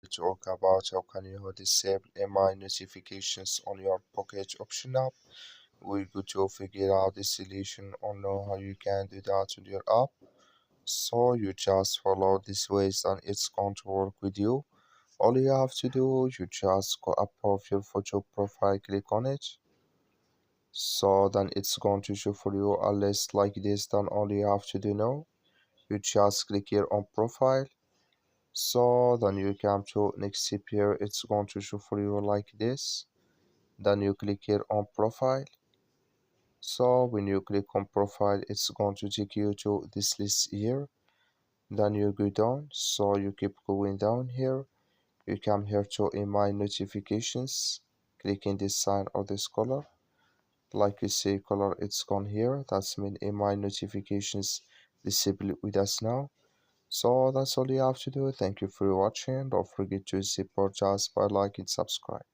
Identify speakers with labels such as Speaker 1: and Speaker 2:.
Speaker 1: talk about how can you disable email notifications on your Pocket Option app. We're going to figure out the solution on how you can do that with your app. So you just follow this ways and it's going to work with you. All you have to do, you just go up of your photo profile, click on it. So then it's going to show for you a list like this. Then all you have to do now, you just click here on profile. So then you come to next step here, it's going to show for you like this. Then you click here on profile. So when you click on profile, it's going to take you to this list here. Then you go down, so you keep going down here. You come here to email notifications, clicking this sign or this color. Like you see color, it's gone here. That's mean email notifications disabled with us now. So that's all you have to do. Thank you for watching. Don't forget to support us by liking, subscribe.